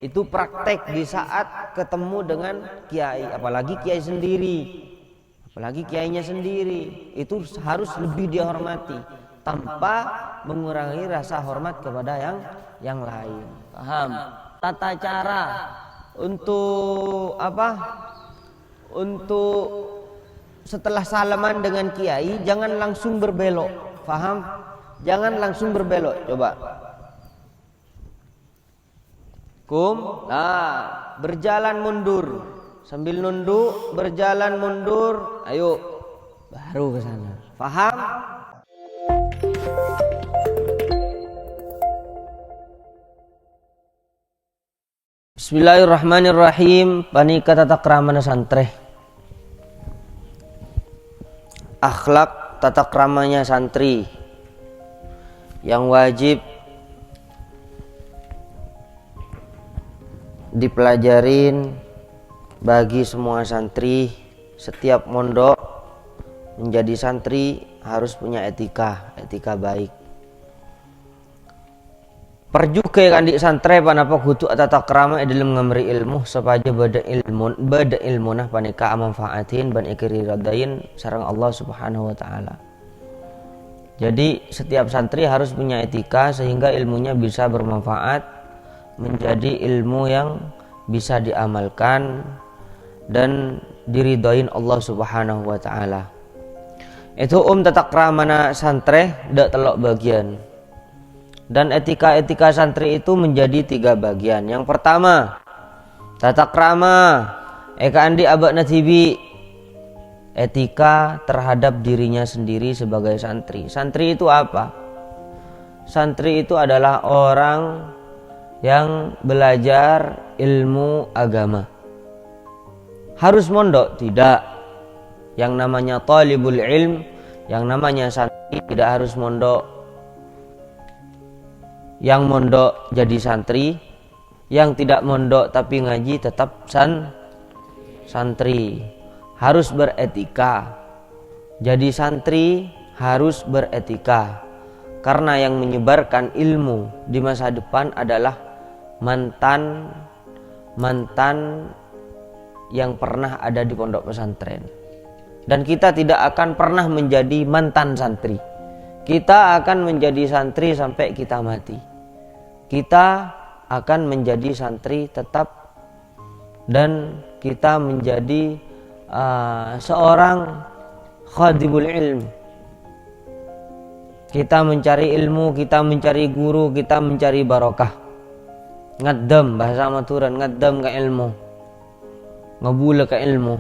Itu praktek di saat ketemu dengan kiai, apalagi kiai sendiri, apalagi kiainya sendiri, itu harus lebih dihormati tanpa mengurangi rasa hormat kepada yang lain. Paham? Tata cara untuk apa? Untuk setelah salaman dengan kiai jangan langsung berbelok. Paham? Jangan langsung berbelok. Coba. Nah, berjalan mundur sambil nunduk, berjalan mundur, ayo baru ke sana. Paham? Bismillahirrahmanirrahim. Panika tata kramana santre. Akhlak tata kramanya santri yang wajib dipelajarin bagi semua santri. Setiap mondok menjadi santri harus punya etika baik. Perjuke kandik santre panapa kutu tata krama dalam ngamri ilmu sapaja bada ilmu nah panika manfaatin ban ikri radain sareng Allah Subhanahu wa taala. Jadi setiap santri harus punya etika sehingga ilmunya bisa bermanfaat, menjadi ilmu yang bisa diamalkan dan diridhoin Allah Subhanahu wa taala. Itu tata kramana santre dak telok bagian. Dan etika santri itu menjadi 3 bagian. Yang pertama, tata krama eka andi abak natibi, etika terhadap dirinya sendiri sebagai santri. Santri itu apa? Santri itu adalah orang yang belajar ilmu agama. Harus mondok? Tidak. Yang namanya talibul ilm, yang namanya santri tidak harus mondok. Yang mondok jadi santri, yang tidak mondok tapi ngaji tetap santri. Harus beretika. Jadi santri harus beretika. Karena yang menyebarkan ilmu di masa depan adalah mantan yang pernah ada di pondok pesantren. Dan kita tidak akan pernah menjadi mantan santri. Kita akan menjadi santri sampai kita mati. Kita akan menjadi santri tetap dan kita menjadi seorang khadibul ilm. Kita mencari ilmu, kita mencari guru, kita mencari barokah. Ngaddam bahasa maturan, ngaddam ke ilmu, ngebule ke ilmu.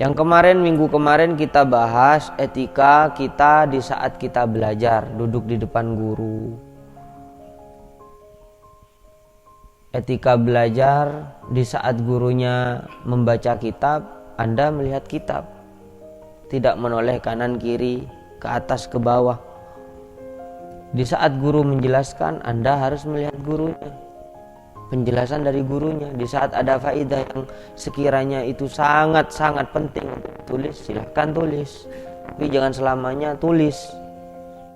Yang minggu kemarin kita bahas etika kita di saat kita belajar, duduk di depan guru. Etika belajar di saat gurunya membaca kitab, Anda melihat kitab, tidak menoleh kanan kiri, ke atas ke bawah. Di saat guru menjelaskan, Anda harus melihat gurunya, penjelasan dari gurunya. Di saat ada faedah yang sekiranya itu sangat-sangat penting untuk tulis, silahkan tulis. Tapi jangan selamanya tulis,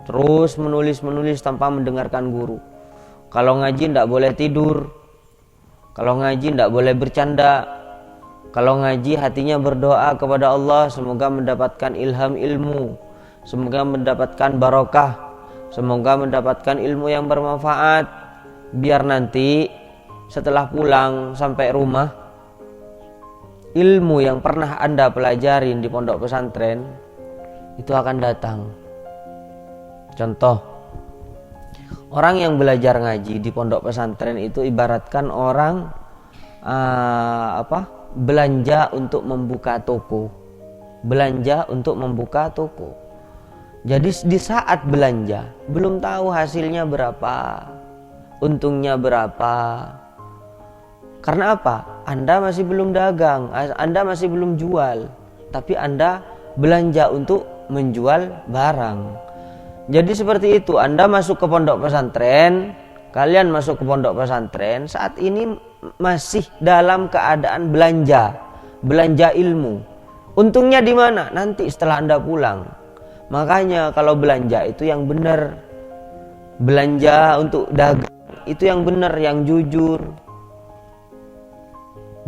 terus menulis tanpa mendengarkan guru. Kalau ngaji tidak boleh tidur. Kalau ngaji tidak boleh bercanda. Kalau ngaji hatinya berdoa kepada Allah, semoga mendapatkan ilham ilmu, semoga mendapatkan barokah, semoga mendapatkan ilmu yang bermanfaat, biar nanti setelah pulang sampai rumah, ilmu yang pernah Anda pelajarin di pondok pesantren itu akan datang. Contoh, orang yang belajar ngaji di pondok pesantren itu ibaratkan orang belanja untuk membuka toko. Belanja untuk membuka toko. Jadi di saat belanja belum tahu hasilnya berapa, untungnya berapa. Karena apa? Anda masih belum dagang, Anda masih belum jual, tapi Anda belanja untuk menjual barang. Jadi seperti itu, Anda masuk ke pondok pesantren, kalian masuk ke pondok pesantren, saat ini masih dalam keadaan belanja ilmu. Untungnya di mana? Nanti setelah Anda pulang. Makanya kalau belanja itu yang benar. Belanja untuk dagang itu yang benar, yang jujur.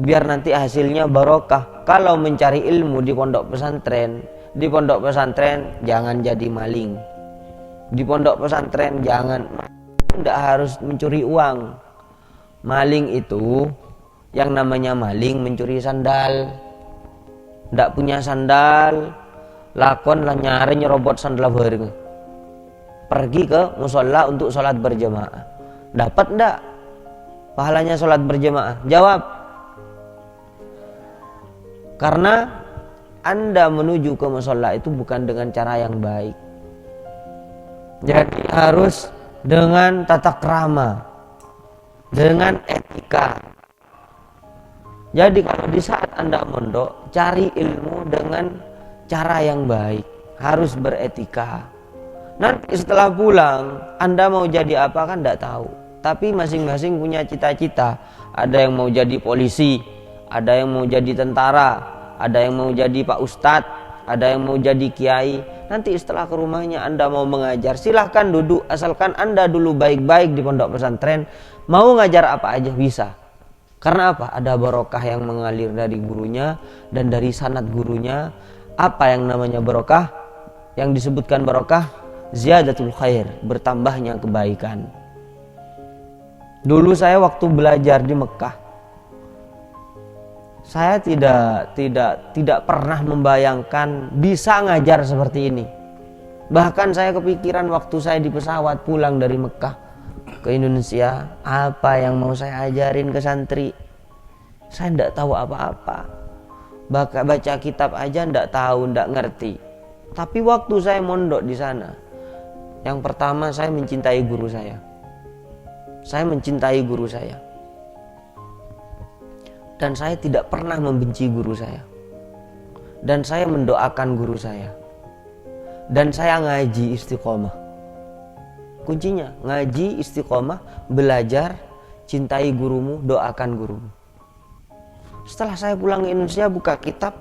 biar nanti hasilnya barokah. Kalau mencari ilmu di pondok pesantren jangan jadi maling. Di pondok pesantren tidak harus mencuri uang. Maling itu, yang namanya maling mencuri sandal. Tidak punya sandal, lakonlah nyari nyerobot sandal bareng. Pergi ke musola untuk sholat berjamaah. Dapat enggak pahalanya sholat berjamaah? Jawab. Karena Anda menuju ke musola itu bukan dengan cara yang baik. Jadi harus dengan tata krama, dengan etika. Jadi kalau di saat Anda mondok, cari ilmu dengan cara yang baik, harus beretika. Nanti setelah pulang, Anda mau jadi apa kan tidak tahu. Tapi masing-masing punya cita-cita. Ada yang mau jadi polisi, ada yang mau jadi tentara, ada yang mau jadi Pak Ustadz, ada yang mau jadi kiai. Nanti setelah ke rumahnya Anda mau mengajar, silahkan duduk, asalkan Anda dulu baik-baik di pondok pesantren. Mau ngajar apa aja bisa. Karena apa? Ada barokah yang mengalir dari gurunya dan dari sanad gurunya. Apa yang namanya barokah? Yang disebutkan barokah, ziyadatul khair, bertambahnya kebaikan. Dulu saya waktu belajar di Mekah, saya tidak pernah membayangkan bisa ngajar seperti ini. Bahkan saya kepikiran waktu saya di pesawat pulang dari Mekah ke Indonesia, apa yang mau saya ajarin ke santri? Saya tidak tahu apa-apa. Baca kitab aja tidak tahu, tidak ngerti. Tapi waktu saya mondok di sana, yang pertama saya mencintai guru saya. Saya mencintai guru saya. Dan saya tidak pernah membenci guru saya. Dan saya mendoakan guru saya. Dan saya ngaji istiqomah. Kuncinya ngaji istiqomah, belajar, cintai gurumu, doakan gurumu. Setelah saya pulang ke Indonesia, buka kitab,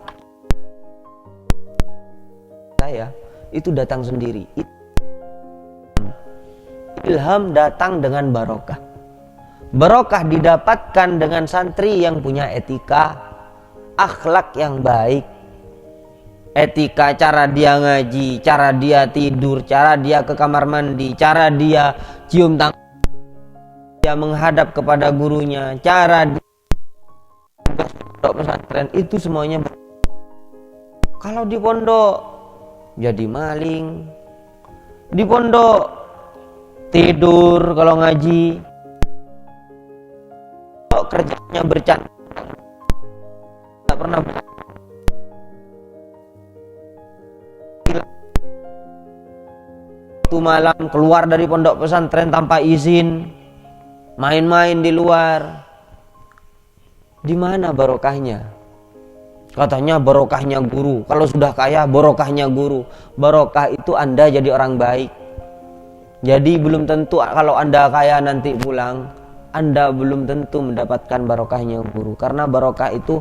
saya itu datang sendiri. Ilham datang dengan barokah. Barokah didapatkan dengan santri yang punya etika, akhlak yang baik. Etika, cara dia ngaji, cara dia tidur, cara dia ke kamar mandi, cara dia cium tangan, dia menghadap kepada gurunya, cara dia pondok pesantren, itu semuanya. Kalau di pondok jadi maling, di pondok tidur kalau ngaji, kerjanya bercanda, tidak pernah waktu malam keluar dari pondok pesantren tanpa izin, main-main di luar. Di mana barokahnya? Katanya barokahnya guru. Kalau sudah kaya barokahnya guru. Barokah itu Anda jadi orang baik. Jadi belum tentu kalau Anda kaya nanti pulang, Anda belum tentu mendapatkan barokahnya guru. Karena barokah itu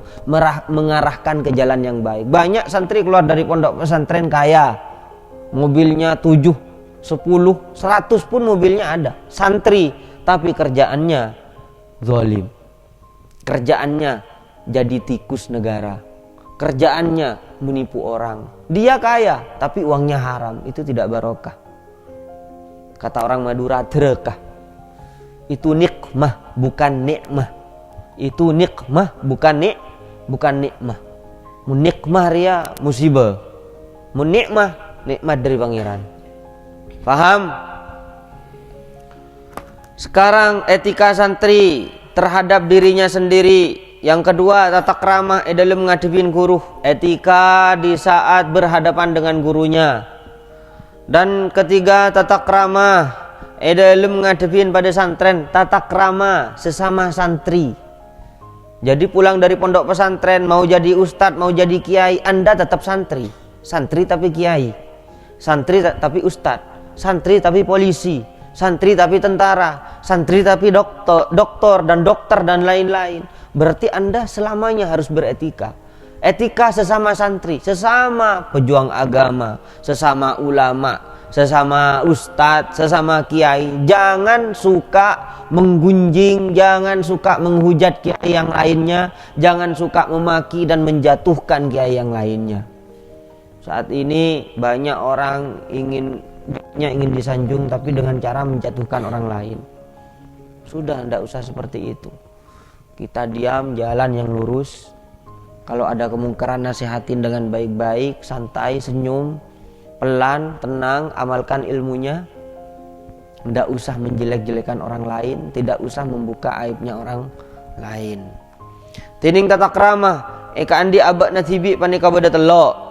mengarahkan ke jalan yang baik. Banyak santri keluar dari pondok pesantren kaya, mobilnya 7, 10, 100 pun mobilnya ada. Santri, tapi kerjaannya zalim. Kerjaannya jadi tikus negara. Kerjaannya menipu orang. Dia kaya, tapi uangnya haram. Itu tidak barokah. Kata orang Madura, derekah. Itu nikmah, bukan nikmah. Itu nikmah, bukan nikmah. Munikmah ria musibah. Munikmah, nikmat dari pangeran. Paham? Sekarang etika santri terhadap dirinya sendiri. Yang kedua, tata krama dalam menghadapin guru. Etika di saat berhadapan dengan gurunya. Dan ketiga, tata krama dalam menghadapin pada santren. Tata krama sesama santri. Jadi pulang dari pondok pesantren, mau jadi ustadz, mau jadi kiai, Anda tetap santri. Santri tapi kiai. Santri tapi ustadz. Santri tapi polisi. Santri tapi tentara. Santri tapi dokter dan lain-lain. Berarti Anda selamanya harus beretika. Etika sesama santri, sesama pejuang agama, sesama ulama, sesama ustadz, sesama kiai. Jangan suka menggunjing, jangan suka menghujat kiai yang lainnya, jangan suka memaki dan menjatuhkan kiai yang lainnya. Saat ini banyak orang ingin disanjung tapi dengan cara menjatuhkan orang lain. Sudah, tidak usah seperti itu. Kita diam, jalan yang lurus. Kalau ada kemungkaran, nasihatin dengan baik-baik, santai, senyum, pelan, tenang, amalkan ilmunya. Tidak usah menjelek-jelekan orang lain, tidak usah membuka aibnya orang lain. Tining tata krama, eka andi abak natibi panika bada telok.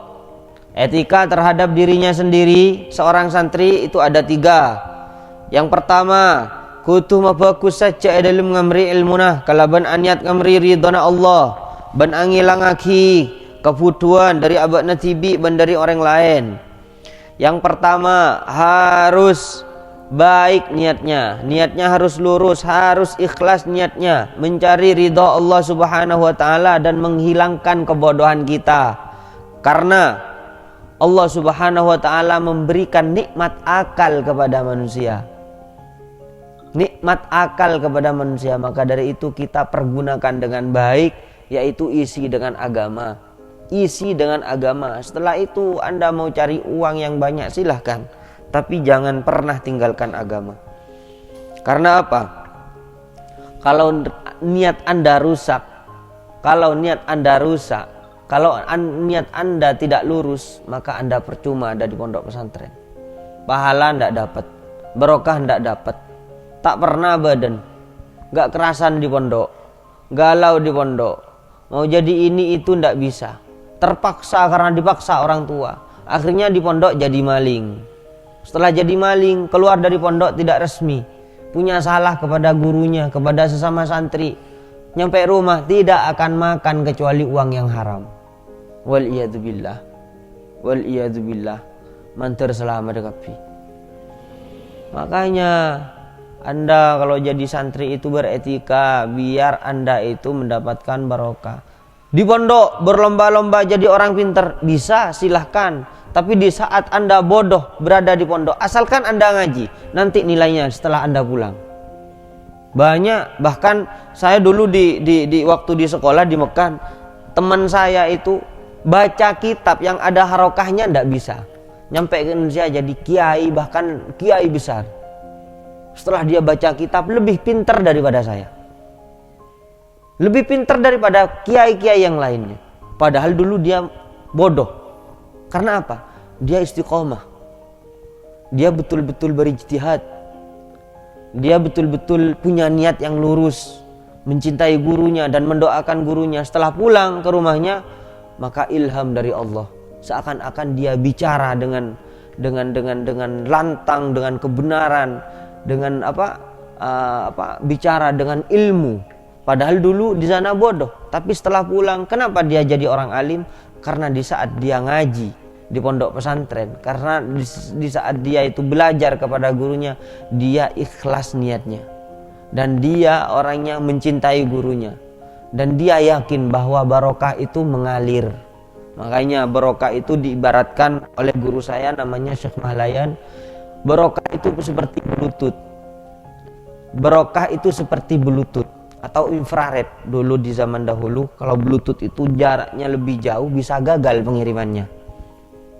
Etika terhadap dirinya sendiri, seorang santri itu ada 3. Yang pertama, kutu mabagus saja dalam ngamri ilmunah, kalaban aniat ngamri ridhona Allah, ban angilangaki kebutuhan dari abak natibi ban dari orang lain. Yang pertama, harus baik niatnya harus lurus, harus ikhlas niatnya, mencari ridha Allah Subhanahu wa taala dan menghilangkan kebodohan kita. Karena Allah Subhanahu wa taala memberikan nikmat akal kepada manusia. Nikmat akal kepada manusia, maka dari itu kita pergunakan dengan baik, yaitu isi dengan agama. Isi dengan agama. Setelah itu Anda mau cari uang yang banyak silahkan, tapi jangan pernah tinggalkan agama. Karena apa? Kalau niat Anda rusak, kalau niat Anda tidak lurus, maka Anda percuma ada di pondok pesantren. Pahala tidak dapat, barokah tidak dapat, tak pernah badan, gak kerasan di pondok, galau di pondok, mau jadi ini itu tidak bisa, terpaksa karena dipaksa orang tua, akhirnya di pondok jadi maling. Setelah jadi maling, keluar dari pondok tidak resmi, punya salah kepada gurunya, kepada sesama santri, nyampe rumah tidak akan makan kecuali uang yang haram. Waliyadzubillah, mantar selama dekapi. Makanya Anda kalau jadi santri itu beretika, biar Anda itu mendapatkan barokah. Di pondok berlomba-lomba jadi orang pintar, bisa, silahkan. Tapi di saat Anda bodoh berada di pondok, asalkan Anda ngaji, nanti nilainya setelah Anda pulang. Banyak, bahkan saya dulu di waktu di sekolah di Mekah, teman saya itu baca kitab yang ada harokahnya tidak bisa. Nyampe ke Indonesia jadi kiai, bahkan kiai besar. Setelah dia baca kitab lebih pintar daripada saya, lebih pintar daripada kiai-kiai yang lainnya. Padahal dulu dia bodoh. Karena apa? Dia istiqomah, dia betul-betul berijtihad, dia betul-betul punya niat yang lurus, mencintai gurunya dan mendoakan gurunya. Setelah pulang ke rumahnya, maka ilham dari Allah, seakan-akan dia bicara dengan lantang, dengan kebenaran, dengan bicara dengan ilmu. Padahal dulu di sana bodoh, tapi setelah pulang kenapa dia jadi orang alim? Karena di saat dia ngaji di pondok pesantren, karena di saat dia itu belajar kepada gurunya, dia ikhlas niatnya dan dia orangnya mencintai gurunya. Dan dia yakin bahwa barokah itu mengalir. Makanya barokah itu diibaratkan oleh guru saya namanya Syekh Mahlayan, barokah itu seperti bluetooth. Barokah itu seperti bluetooth atau infrared. Dulu di zaman dahulu kalau bluetooth itu jaraknya lebih jauh bisa gagal pengirimannya.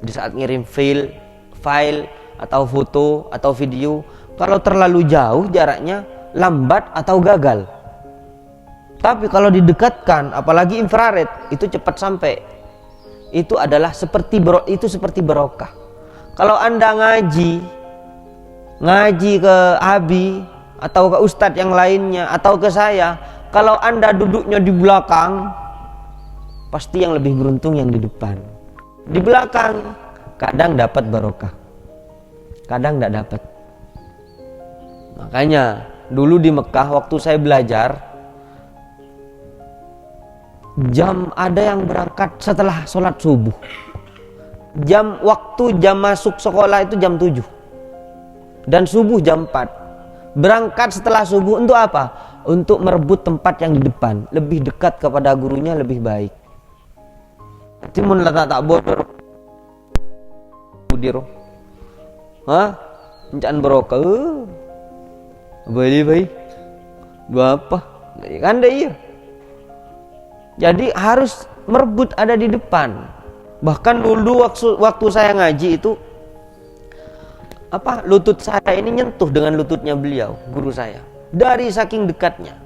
Di saat ngirim file atau foto atau video, kalau terlalu jauh jaraknya lambat atau gagal. Tapi kalau didekatkan, apalagi infrared, itu cepat sampai. Itu adalah seperti barokah. Kalau Anda ngaji ke Abi atau ke ustadz yang lainnya atau ke saya, kalau Anda duduknya di belakang, pasti yang lebih beruntung yang di depan. Di belakang kadang dapat barokah, kadang tidak dapat. Makanya dulu di Mekah waktu saya belajar, jam ada yang berangkat setelah sholat subuh. Jam masuk sekolah itu jam 7 dan subuh jam 4. Berangkat setelah subuh untuk apa? Untuk merebut tempat yang di depan, lebih dekat kepada gurunya, lebih baik. Timun tak bodoh. Hah? Encan barokah. Beli bayi. Bapak. Kan deh iya. Jadi harus merebut ada di depan. Bahkan dulu waktu saya ngaji itu lutut saya ini nyentuh dengan lututnya beliau, guru saya. Dari saking dekatnya.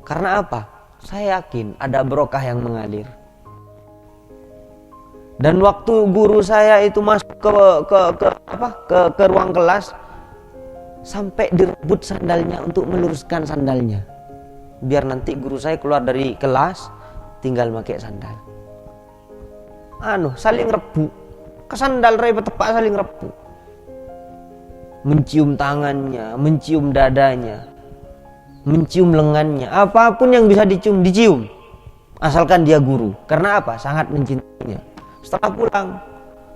Karena apa? Saya yakin ada barokah yang mengalir. Dan waktu guru saya itu masuk ke ruang kelas, sampai direbut sandalnya untuk meluruskan sandalnya. Biar nanti guru saya keluar dari kelas tinggal pakai sandal. Saling rebu. Ke sandal rai tepak saling rebu. Mencium tangannya, mencium dadanya, mencium lengannya, apapun yang bisa dicium, asalkan dia guru. Karena apa? Sangat mencintainya. Setelah pulang,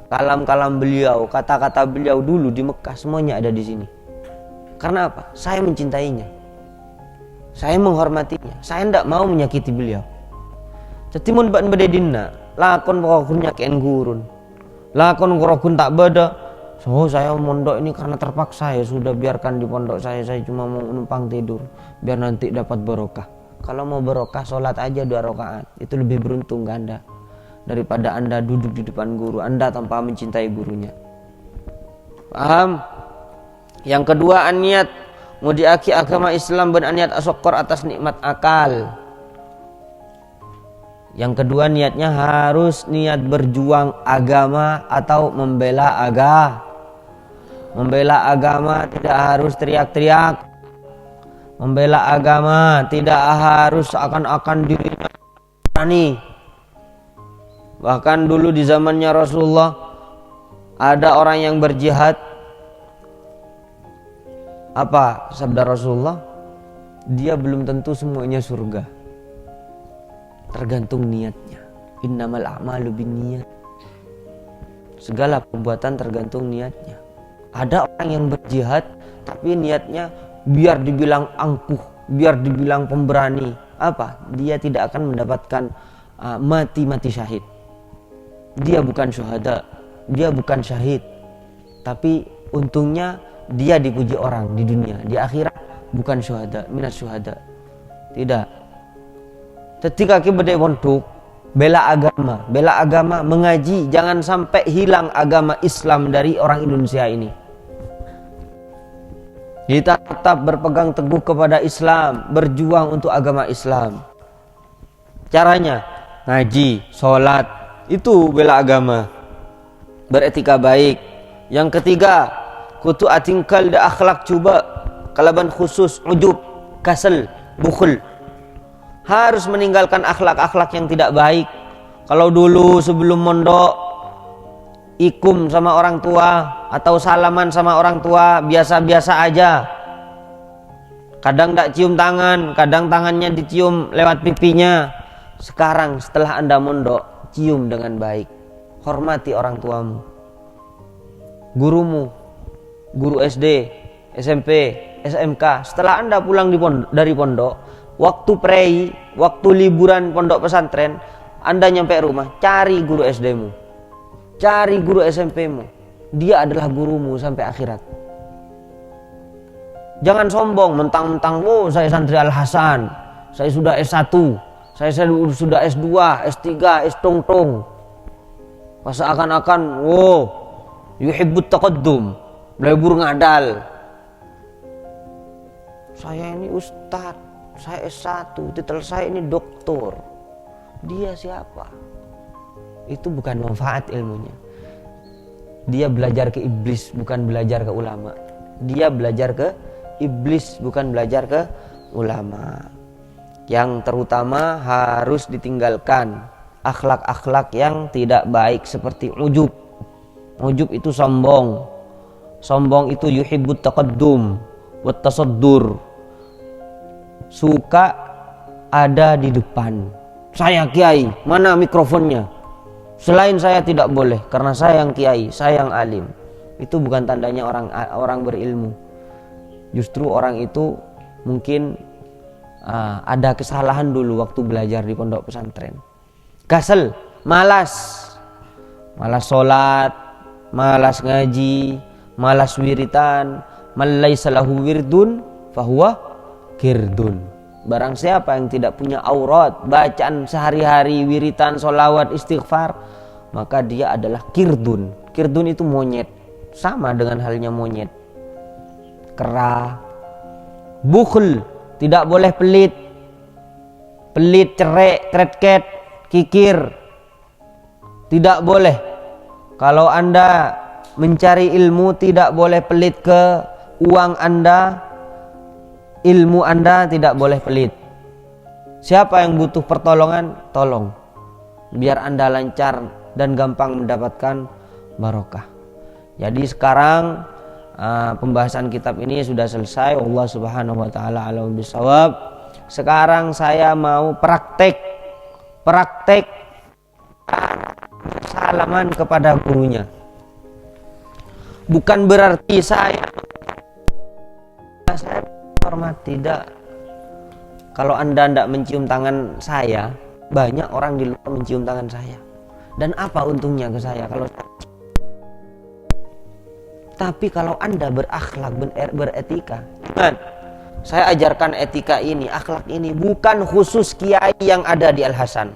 kalam-kalam beliau, kata-kata beliau dulu di Mekah semuanya ada di sini. Karena apa? Saya mencintainya, saya menghormatinya, saya tidak mau menyakiti beliau. Jadi mun bak bededinna, lakon pokokun nyakian gurun, lakon korokun tak beda. So saya mondok ini karena terpaksa, ya sudah biarkan di pondok saya cuma mau numpang tidur biar nanti dapat barokah. Kalau mau barokah sholat aja 2 rakaat, itu lebih beruntung Anda daripada Anda duduk di depan guru Anda tanpa mencintai gurunya. Paham? Yang kedua, niat mudiaki agama Islam ben niat asyukur atas nikmat akal. Yang kedua, niatnya harus niat berjuang agama atau membela agama. Membela agama tidak harus teriak-teriak. Membela agama tidak harus seakan-akan dirinya berani. Bahkan dulu di zamannya Rasulullah ada orang yang berjihad. Apa sabda Rasulullah? Dia belum tentu semuanya surga. Tergantung niatnya. Innamal a'malu binniyat. Segala perbuatan tergantung niatnya. Ada orang yang berjihad tapi niatnya biar dibilang angkuh, biar dibilang pemberani. Apa? Dia tidak akan mendapatkan mati syahid. Dia bukan syuhada, dia bukan syahid. Tapi untungnya dia dipuji orang di dunia. Di akhirat bukan syuhada, minas syuhada. Tidak. Ketika kita berdek bela agama, mengaji, jangan sampai hilang agama Islam dari orang Indonesia ini. Kita tetap berpegang teguh kepada Islam, berjuang untuk agama Islam. Caranya ngaji, sholat, itu bela agama, beretika baik. Yang ketiga, kutu atingkal da akhlak coba, kalaban khusus ujub, kasal, bukhul. Harus meninggalkan akhlak-akhlak yang tidak baik. Kalau dulu sebelum mondok ikum sama orang tua atau salaman sama orang tua biasa-biasa aja. Kadang tak cium tangan, kadang tangannya dicium lewat pipinya. Sekarang setelah Anda mondok, cium dengan baik. Hormati orang tuamu. Gurumu, guru SD, SMP, SMK. Setelah Anda pulang dari pondok, waktu prei, waktu liburan pondok pesantren, Anda nyampe rumah, cari guru SD-mu, cari guru SMP-mu. Dia adalah gurumu sampai akhirat. Jangan sombong, mentang-mentang, saya santri Al-Hasan, saya sudah S1, saya sudah S2, S3, S-tong-tong. Pas akan-akan, yuhibbut taqaddum, lebur ngadal. Saya ini ustadz, saya S1, titel saya ini doktor. Dia siapa? Itu bukan manfaat ilmunya. Dia belajar ke iblis, bukan belajar ke ulama. Dia belajar ke iblis, bukan belajar ke ulama. Yang terutama harus ditinggalkan akhlak-akhlak yang tidak baik seperti ujub. Ujub itu sombong. Sombong itu yuhibbut taqaddum wat tasaddur. Suka ada di depan. Saya kiai, mana mikrofonnya? Selain saya tidak boleh, karena saya yang kiai, saya yang alim. Itu bukan tandanya orang berilmu. Justru orang itu mungkin ada kesalahan dulu waktu belajar di pondok pesantren. Kasal, malas sholat, malas ngaji, malas wiritan, man laisa lahu wirdun fahuwa kirdun. Barang siapa yang tidak punya aurat, bacaan sehari-hari, wiritan, sholawat, istighfar, maka dia adalah kirdun. Kirdun itu monyet, sama dengan halnya monyet. Kera, bukhl, tidak boleh pelit, cerek, kret-ket, kikir, tidak boleh. Kalau Anda mencari ilmu, tidak boleh pelit ke uang Anda, ilmu Anda tidak boleh pelit. Siapa yang butuh pertolongan, tolong, biar Anda lancar dan gampang mendapatkan barokah. Jadi sekarang pembahasan kitab ini sudah selesai. Allah Subhanahu wa taala a'lam bishawab. Sekarang saya mau praktek salaman kepada gurunya. Bukan berarti saya hormat, tidak. Kalau Anda tidak mencium tangan saya, banyak orang di luar mencium tangan saya. Dan apa untungnya ke saya kalau tapi kalau Anda berakhlak, beretika, saya ajarkan etika ini, akhlak ini bukan khusus kiai yang ada di Al Hasan.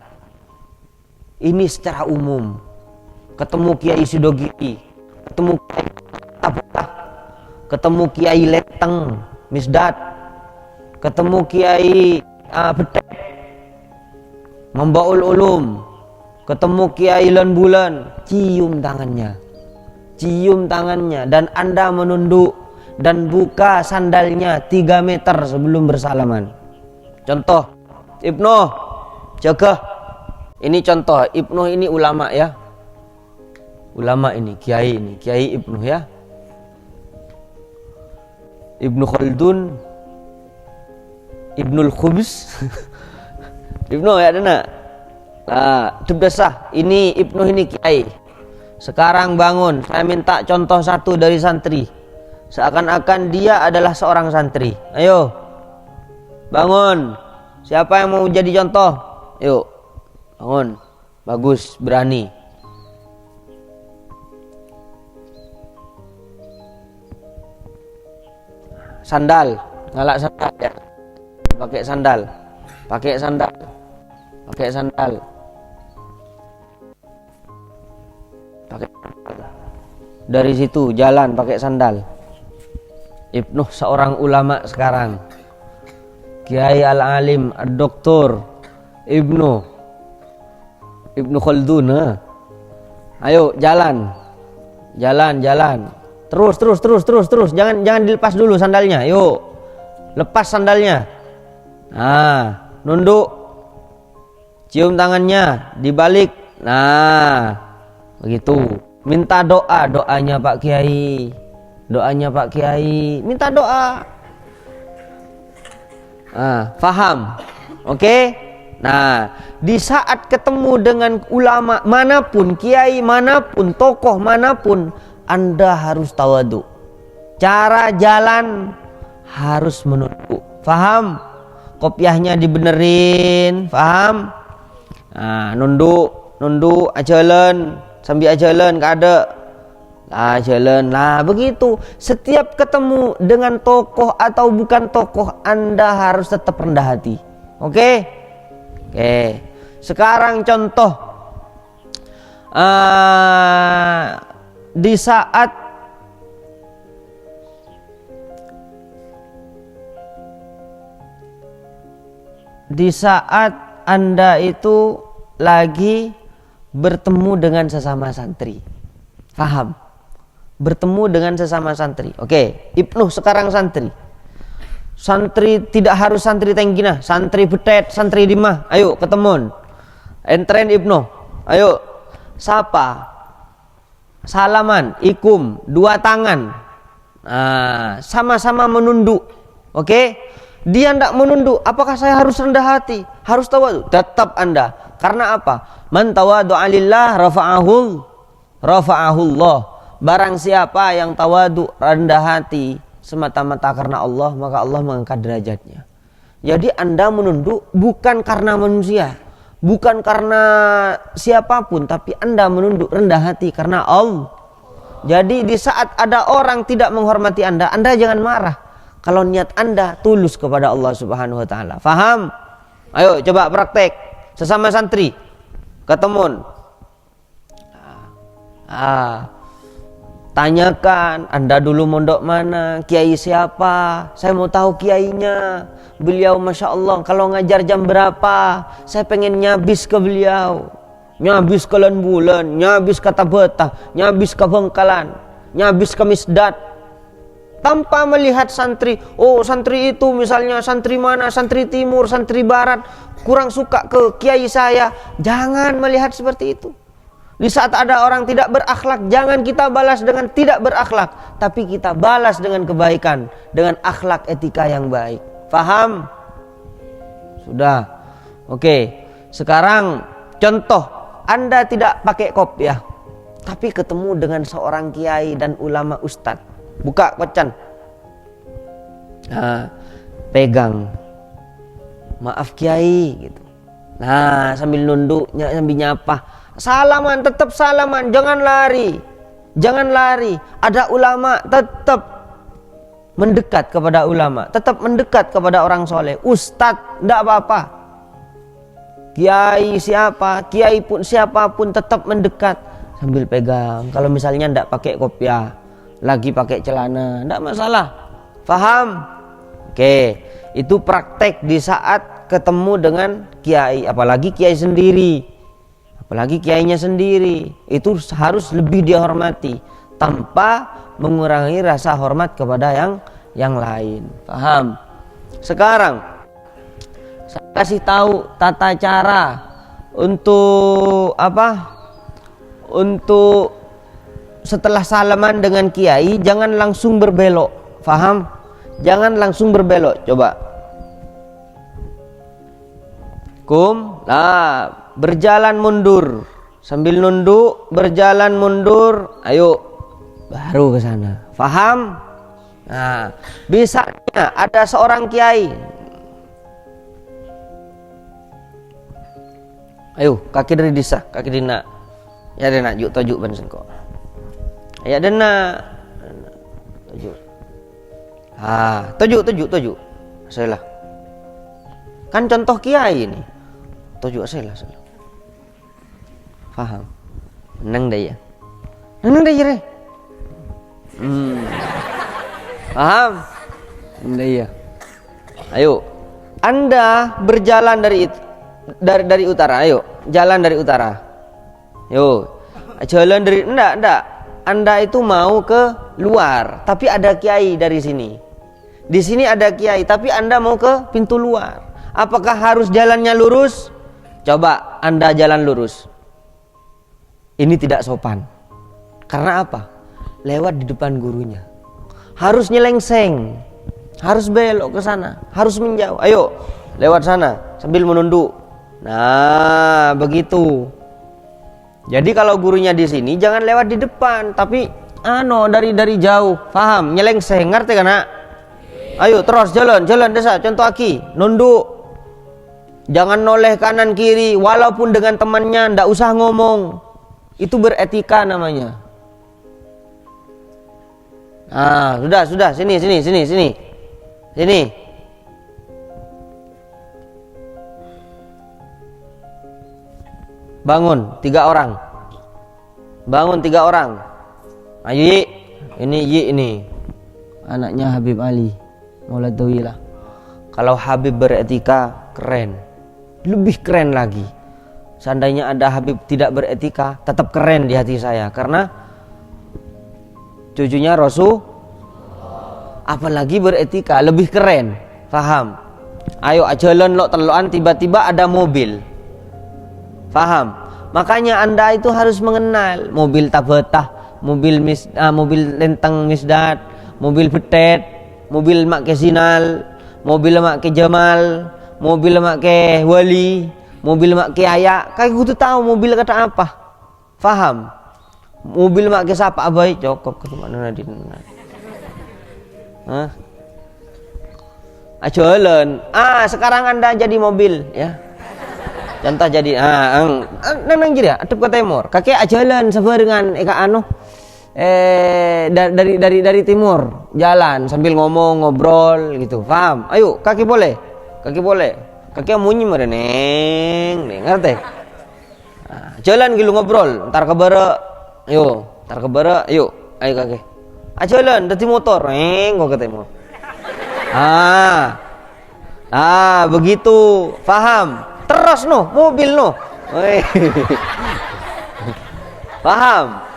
Ini secara umum. Ketemu Kiai Sidogiri, ketemu Kiai Abdullah, ketemu Kiai Leteng, Misdat, ketemu Kiai Betek, Membaul Ulum, ketemu Kiai Lan Bulan, cium tangannya dan Anda menunduk dan buka sandalnya 3 meter sebelum bersalaman. Contoh Ibnu, jaga. Ini contoh, Ibnu ini ulama ya. Ulama ini, Kiai Ibnu ya. Ibnu Khaldun, Ibnul Khubs. Ibnu ya dana. Nah, tebdasah. Ini Ibnu ini Kiai. Sekarang bangun, saya minta contoh satu dari santri. Seakan-akan dia adalah seorang santri. Ayo, bangun. Siapa yang mau jadi contoh? Yuk, bangun. Bagus, berani. Sandal, ngalak sandal ya. Pakai sandal. Dari situ jalan pakai sandal. Ibnu seorang ulama sekarang. Kiai Al-Alim, Ad-Doktor Ibnu Khaldun. Ayo jalan. Terus. Jangan dilepas dulu sandalnya. Yuk. Lepas sandalnya. Nah, nunduk. Cium tangannya, dibalik. Nah, begitu. Minta doanya Pak Kiai. Minta doa. Faham? Oke? Nah, di saat ketemu dengan ulama manapun, kiai manapun, tokoh manapun, Anda harus tawadu. Cara jalan harus menunduk. Faham? Kopiahnya dibenerin. Faham? Nah, nunduk ajalan. Sambil jalan kada jalan. Nah begitu. Setiap ketemu dengan tokoh atau bukan tokoh, Anda harus tetap rendah hati. Oke. Sekarang contoh di saat Anda itu lagi bertemu dengan sesama santri. Paham? Bertemu dengan sesama santri. Oke, Ibnu sekarang santri. Santri tidak harus santri Tenggina, santri Betet, santri Dimah. Ayo ketemuan. Entren Ibnu. Ayo. Sapa? Salaman, ikum, 2 tangan. Nah, sama-sama menunduk. Oke? Dia tidak menunduk, apakah saya harus rendah hati? Harus tawadu? Tetap Anda. Karena apa? Man tawadu'a lillah rafa'ahullah. Barang siapa yang tawadu, rendah hati semata-mata karena Allah, maka Allah mengangkat derajatnya. Jadi Anda menunduk bukan karena manusia, bukan karena siapapun, tapi Anda menunduk rendah hati karena Allah. Jadi di saat ada orang tidak menghormati Anda jangan marah. Kalau niat Anda tulus kepada Allah Subhanahu wa taala. Faham? Ayo coba praktek sesama santri. Ketemu. Tanyakan, Anda dulu mondok mana, kiai siapa, saya mau tahu kiainya, beliau Masya Allah kalau ngajar jam berapa, saya pengen nyabis ke beliau, nyabis ke bulan, nyabis ke Tabetah, nyabis ke Bengkalan, nyabis ke Misdat, tanpa melihat santri. Oh santri itu misalnya santri mana, santri timur, santri barat, kurang suka ke kiai saya. Jangan melihat seperti itu. Di saat ada orang tidak berakhlak, jangan kita balas dengan tidak berakhlak, tapi kita balas dengan kebaikan, dengan akhlak etika yang baik. Faham? Sudah. Oke. Sekarang contoh, Anda tidak pakai kopiah, tapi ketemu dengan seorang kiai dan ulama ustadz. Buka kocan. Pegang. Maaf kiai gitu. Nah, sambil nunduk, sambil nyapa. Salaman, tetap salaman, jangan lari. Jangan lari. Ada ulama, tetap mendekat kepada ulama, tetap mendekat kepada orang soleh. Ustadz, tidak apa-apa. Kiai siapa, kiai pun siapapun tetap mendekat sambil pegang. Kalau misalnya tidak pakai kopiah, lagi pakai celana, tidak masalah. Faham? Oke, itu praktek di saat ketemu dengan kiai, apalagi kiai sendiri. Apalagi kiainya sendiri, itu harus lebih dihormati tanpa mengurangi rasa hormat kepada yang lain. Paham? Sekarang saya kasih tahu tata cara untuk apa? Untuk setelah salaman dengan kiai jangan langsung berbelok. Paham? Jangan langsung berbelok. Coba. Berjalan mundur sambil nunduk, berjalan mundur, ayo baru ke sana. Faham? Nah, bisanya ada seorang kiai, ayo kaki dari disa, kaki dina, ya dena juk tojuk ban sengko, ya dena tojuk, tojuk, saya lah, kan contoh kiai ini, tojuk saya lah. Faham? Nang daya. Nang daya re. Paham? Nang daya. Ayo. Anda berjalan dari utara, ayo. Jalan dari utara. Yo. Jalan dari enggak. Anda itu mau ke luar, tapi ada kiai dari sini. Di sini ada kiai, tapi Anda mau ke pintu luar. Apakah harus jalannya lurus? Coba Anda jalan lurus. Ini tidak sopan. Karena apa? Lewat di depan gurunya. Harus nyelengseng. Harus belok ke sana. Harus menjauh. Ayo, lewat sana sambil menunduk. Nah, begitu. Jadi kalau gurunya di sini jangan lewat di depan, tapi dari jauh. Paham? Nyelengseng. Ngerti kan, Nak? Ayo terus jalan desa. Contoh aki, nunduk. Jangan noleh kanan kiri, walaupun dengan temannya, ndak usah ngomong. Itu beretika namanya. Sudah, sini. Bangun 3 orang. Ayo Yi. Ini Yi ini. Anaknya Habib Ali. Maulad Dawilah. Kalau Habib beretika keren. Lebih keren lagi. Seandainya ada Habib tidak beretika, tetap keren di hati saya karena cucunya Rasul. Apalagi beretika, lebih keren. Faham? Ayo jalan lo teloan, tiba-tiba ada mobil. Faham? Makanya Anda itu harus mengenal mobil Tabetah, mobil Lenteng Misdat, mobil Betet, mobil Mak Kesinal, mobil Mak Kejamal, mobil Mak Ke Wali, mobil mak ke ayak, kayak gitu tahu mobil kata apa. Faham? Mobil mak ke siapa abai cokop ke mana nadin. Jalan. Sekarang Anda jadi mobil ya. Contoh jadi nang jadi ya, atep ke timur. Kakek jalan sebar dengan eka dari timur jalan sambil ngomong ngobrol gitu, paham? Ayo kaki boleh, kaki munyi mereneng, ngerti? Nah, jalan gitu ngobrol, ntar kebara, ayo kaki, jalan dari motor, kok ketemu, begitu, paham? Terus mobil paham?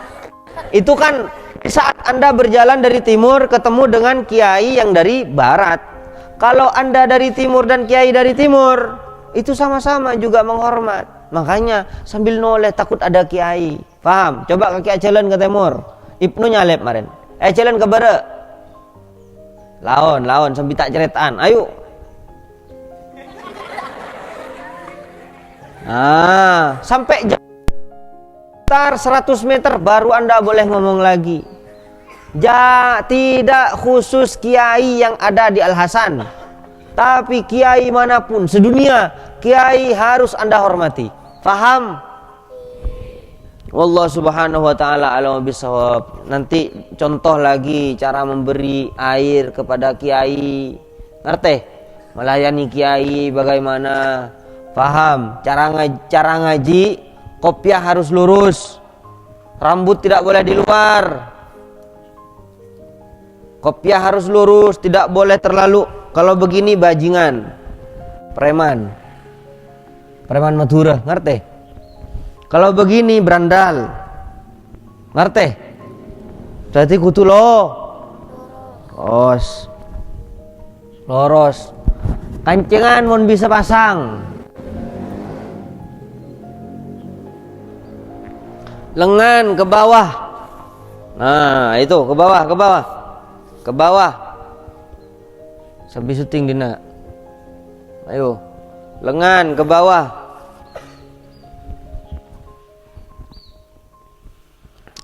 Itu kan saat Anda berjalan dari timur ketemu dengan kiai yang dari barat. Kalau Anda dari timur dan kiai dari timur, itu sama-sama juga menghormat. Makanya sambil noleh takut ada kiai. Paham? Coba kaki jalan ke timur. Ibnu nyalep kemarin. Jalan ke barat. Lawan sambil tak ceretan. Ayo. Sampai sekitar 100 meter baru Anda boleh ngomong lagi. Tidak khusus kiai yang ada di Al Hasan, tapi kiai manapun sedunia, kiai harus Anda hormati. Faham? Wallahu subhanahu wa ta'ala a'lam bishawab. Nanti contoh lagi cara memberi air kepada kiai. Ngerti? Melayani kiai bagaimana? Faham? Cara ngaji, kopiah harus lurus, rambut tidak boleh di luar, kopiah harus lurus, tidak boleh terlalu. Kalau begini bajingan, preman Madura, ngerti? Kalau begini berandal, ngerti? Berarti kutu loros, kancengan mon bisa pasang, lengan ke bawah. Nah, itu ke bawah. Sampai syuting dina. Ayo. Lengan ke bawah.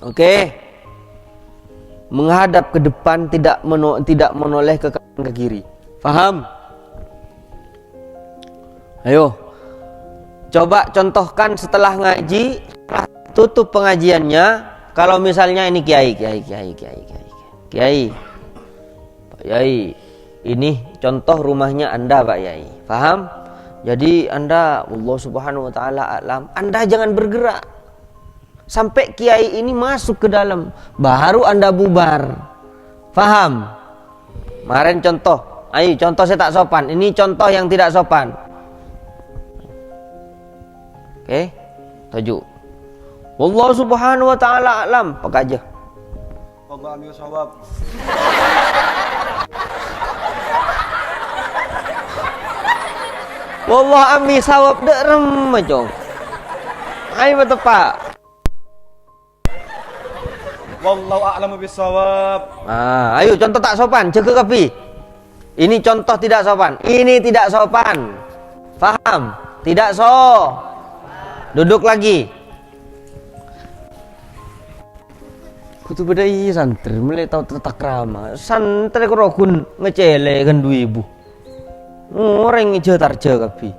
Oke. Menghadap ke depan, tidak menoleh ke kanan ke kiri. Paham? Ayo. Coba contohkan setelah ngaji, tutup pengajiannya. Kalau misalnya ini kiai, Pak Yai, ini contoh rumahnya Anda, Pak Yai. Paham? Jadi Anda, Allah subhanahu wa ta'ala alam, Anda jangan bergerak sampai kiai ini masuk ke dalam, baru Anda bubar. Paham? Kemarin contoh, contoh saya tak sopan. Ini contoh yang tidak sopan. Oke, tujuh. Wallahu subhanahu wa ta'ala alam. Pakai aja. Allah ambil sawab. Wallah ambil sawab dek remecong. Ayo betul Pak. Wallahu a'lamu bissawab. Ayo contoh tak sopan, jaga kapi. Ini contoh tidak sopan. Ini tidak sopan. Faham? Tidak Duduk lagi. Kutu bedai santri mulai tahu tata krama. Santri kerokun ngecele kan 2000. Orang ngejar tarja kapi.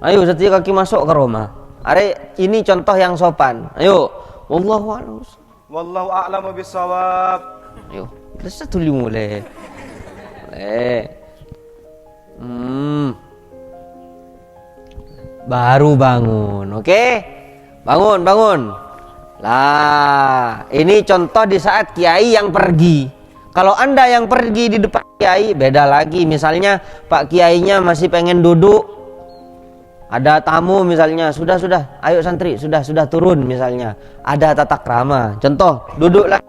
Ayo setiap kaki masuk ke rumah. Are ini contoh yang sopan. Ayo. Wallahu a'lamu bissawab. Ayo, terus tuli mulai. Baru bangun, oke? Bangun. Lah, ini contoh di saat kiai yang pergi. Kalau Anda yang pergi di depan kiai, beda lagi. Misalnya Pak kiainya masih pengen duduk, ada tamu misalnya, sudah, ayo santri, sudah turun misalnya. Ada tata krama. Contoh, duduk lagi.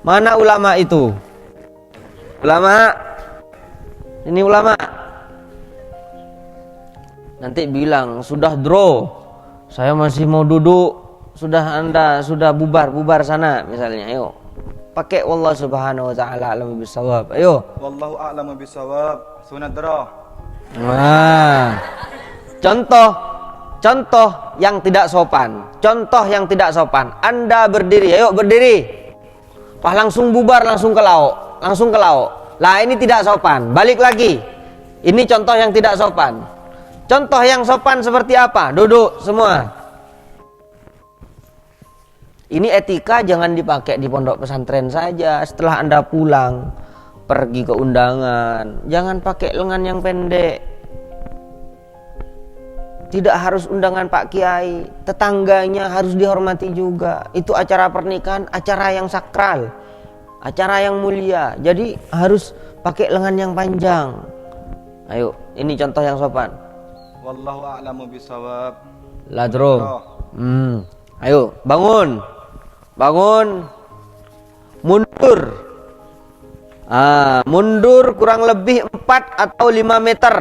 Mana ulama itu? Ulama? Ini ulama. Nanti bilang, sudah draw, saya masih mau duduk. Anda sudah bubar sana misalnya. Ayo pakai wallahu subhanahu wa ta'ala a'lamu bissawab. Ayo wallahu a'lamu bissawab. Sunat draw. Contoh yang tidak sopan. Anda berdiri, ayo berdiri. Langsung bubar, langsung ke lauk. Lah ini tidak sopan. Balik lagi. Ini contoh yang tidak sopan. Contoh yang sopan seperti apa? Duduk semua. Ini etika jangan dipakai di pondok pesantren saja. Setelah Anda pulang, pergi ke undangan, jangan pakai lengan yang pendek. Tidak harus undangan Pak Kiai, tetangganya harus dihormati juga. Itu acara pernikahan, acara yang sakral, acara yang mulia. Jadi harus pakai lengan yang panjang. Ayo, ini contoh yang sopan. Wallahu a'lamu bisawab. Ladro. Ayo, bangun. Bangun. Mundur. Mundur kurang lebih 4 atau 5 meter.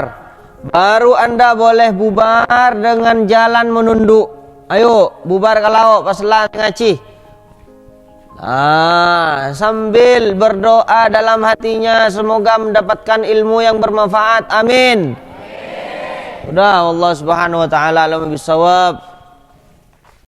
Baru Anda boleh bubar dengan jalan menunduk. Ayo, bubar kalau paslah ngaji. Sambil berdoa dalam hatinya, semoga mendapatkan ilmu yang bermanfaat. Amin. Udah, Allah Subhanahu wa taala alam bisawab.